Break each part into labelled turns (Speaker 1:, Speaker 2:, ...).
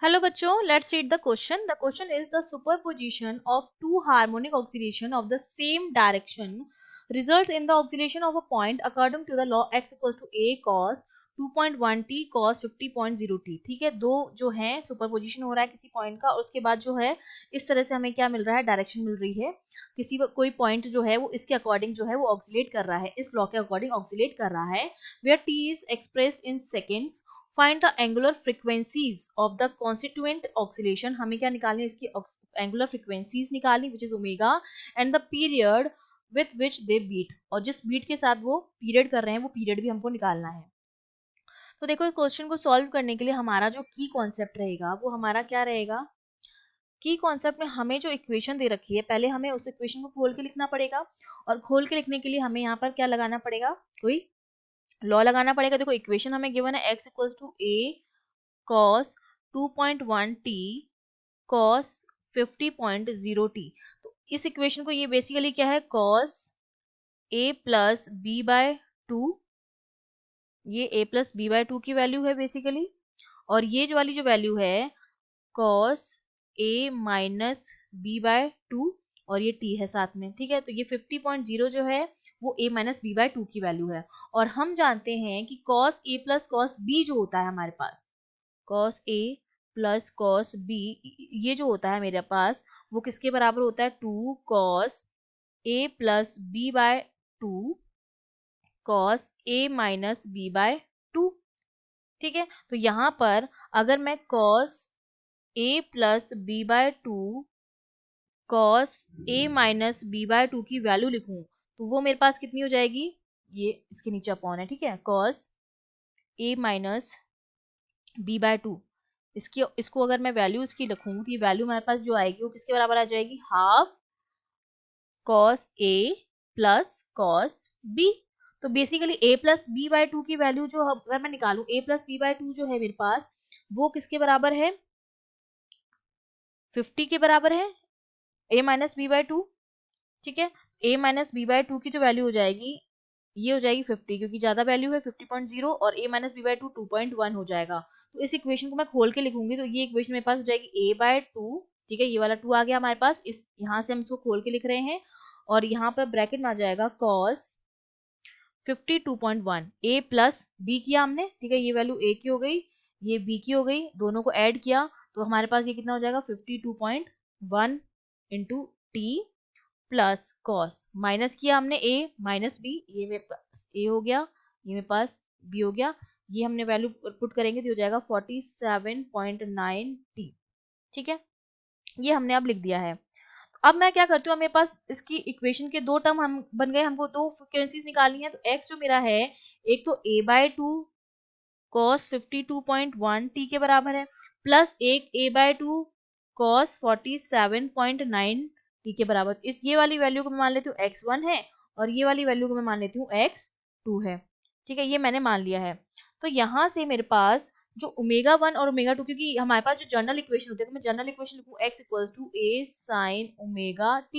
Speaker 1: Hello बच्चों, let's read the question. The question is the superposition of two harmonic oscillation of the same direction results in the oscillation of a point according to the law x equals to a cos 2.1 t cos 50.0 t. ठीक है, दो जो है superposition हो रहा है किसी point का और उसके बाद जो है इस तरह से हमें क्या मिल रहा है, डायरेक्शन मिल रही है. कोई पॉइंट जो है वो इसके अकॉर्डिंग जो है वो ऑक्सिलेट कर रहा है, इस लॉ के अकॉर्डिंग ऑक्सिलेट कर रहा है. Where t is expressed in seconds. Find the angular frequencies of the constituent oscillation. हमें क्या निकालनी है, इसकी angular frequencies निकालनी, which is omega, and the period with which they beat. और जिस बीट के साथ वो पीरियड कर रहे हैं वो पीरियड भी हमको निकालना है. तो देखो इस क्वेश्चन को सॉल्व करने के लिए हमारा जो की कॉन्सेप्ट रहेगा वो हमारा क्या रहेगा. की कॉन्सेप्ट में हमें जो इक्वेशन दे रखी है पहले हमें उस इक्वेशन को खोल के लिखना पड़ेगा और खोल के लिखने के लिए हमें यहाँ पर क्या लगाना पड़ेगा, कोई लॉ लगाना पड़ेगा. देखो इक्वेशन हमें गिवन है x equals to a cos 2.1 t cos 50.0 t. तो इस इक्वेशन को ये बेसिकली क्या है, cos a plus b by 2, ये a प्लस b बाय 2 की वैल्यू है बेसिकली, और ये जो वाली जो वैल्यू है cos a minus b by 2 और ये t है साथ में. ठीक है, तो ये 50.0 जो है वो a माइनस b बाय 2 की वैल्यू है. और हम जानते हैं कि cos a plus cos b जो होता है हमारे पास, cos a plus cos b, ये जो होता है मेरे पास वो किसके बराबर होता है, 2 cos a plus b by 2 cos a minus b by 2. ठीक है, तो यहाँ पर अगर मैं cos a plus b by 2 cos a minus b by 2 की वैल्यू लिखूं तो वो मेरे पास कितनी हो जाएगी, ये इसके नीचे अपॉन है. ठीक है, cos a minus b by 2, इसको अगर मैं वैल्यू इसकी लिखूं तो ये वैल्यू हमारे पास जो आएगी वो किसके बराबर आ जाएगी, half cos a plus cos b. तो basically a plus b by 2 की वैल्यू जो अगर मैं निकालूं, a प्लस b बाय 2 जो है मेरे पास वो किसके बराबर है, 50 के बराबर है, a माइनस b बाय 2. ठीक है, a माइनस b बाय 2 की जो वैल्यू हो जाएगी ये हो जाएगी 50, क्योंकि ज्यादा वैल्यू है 50.0 और a माइनस b बाय 2 2.1 हो जाएगा. तो इस इक्वेशन को मैं खोल के लिखूंगी तो ये इक्वेशन मेरे पास हो जाएगी a बाय 2. ठीक है, ये वाला 2 आ गया हमारे पास, इस यहाँ से हम इसको खोल के लिख रहे हैं और यहाँ पर ब्रैकेट में आ जाएगा cos 52.1 a प्लस b किया हमने. ठीक है, ये वैल्यू a की हो गई, ये b की हो गई, दोनों को ऐड किया तो हमारे पास ये कितना हो जाएगा 52.1 into T plus cos, minus किया हमने a माइनस b, ये मेरे पास a हो गया, ये मेरे पास b हो गया, ये हमने वैल्यू पुट करेंगे तो हो जाएगा 47.9 t. ठीक है, ये हमने अब लिख दिया है. अब मैं क्या करती हूँ, मेरे पास इसकी इक्वेशन के दो टर्म हम बन गए, हमको दो फ्रीक्वेंसीज निकालनी है. तो x जो मेरा है एक तो a बाय 2 cos 52.1 t के बराबर है, प्लस एक a बाय 2 cos 47.9 t के बराबर. इस ये वाली वैल्यू को मैं मान लेती हूँ x1 है और ये वाली वैल्यू को मैं मान लेती हूँ x2 है. ठीक है, ये मैंने मान लिया है. तो यहाँ से मेरे पास जो ओमेगा 1 और ओमेगा 2, क्योंकि हमारे पास जो जनरल इक्वेशन होती है तो मैं जनरल इक्वेशन लिखूँ x equals to a sine omega t,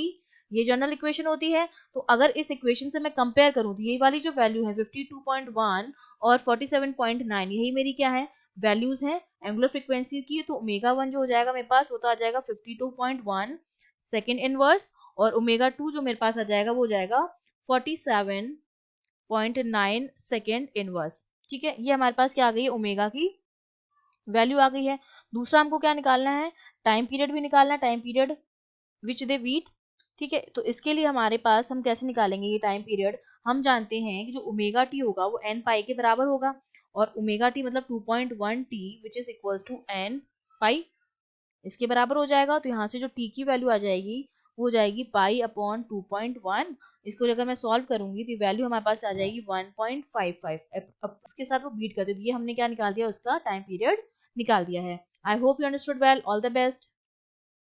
Speaker 1: ये जनरल इक्वेशन होती है. तो अगर इस इक्वेशन से मैं कंपेयर करूँ तो ये वाली जो वैल्यू है 52.1 और 47.9 यही मेरी क्या है, वैल्यूज हैं एंगुलर फ्रीक्वेंसी की. तो ओमेगा 1 जो हो जाएगा मेरे पास वो तो आ जाएगा 52.1 सेकेंड इनवर्स, और ओमेगा 2 जो मेरे पास आ जाएगा वो हो जाएगा 47.9 सेकेंड इनवर्स. ठीक है, ये हमारे पास क्या आ गई है, ओमेगा की वैल्यू आ गई है. दूसरा हमको क्या निकालना है, टाइम पीरियड भी निकालना है, time period which they beat. ठीक है, तो इसके लिए हमारे पास हम कैसे निकालेंगे ये टाइम पीरियड, हम जानते हैं कि जो ओमेगा टी होगा वो एन पाई के बराबर होगा, और ओमेगा टी मतलब 2.1 T which is equals to N pi, इसके बराबर हो जाएगा. तो यहाँ से जो टी की वैल्यू आ जाएगी वो हो जाएगी पाई अपॉन 2.1. इसको अगर मैं सॉल्व करूंगी तो वैल्यू हमारे पास आ जाएगी 1.55. अब इसके साथ वो बीट करते, तो ये हमने क्या निकाल दिया, उसका टाइम पीरियड निकाल दिया है. I hope you understood well. All the best.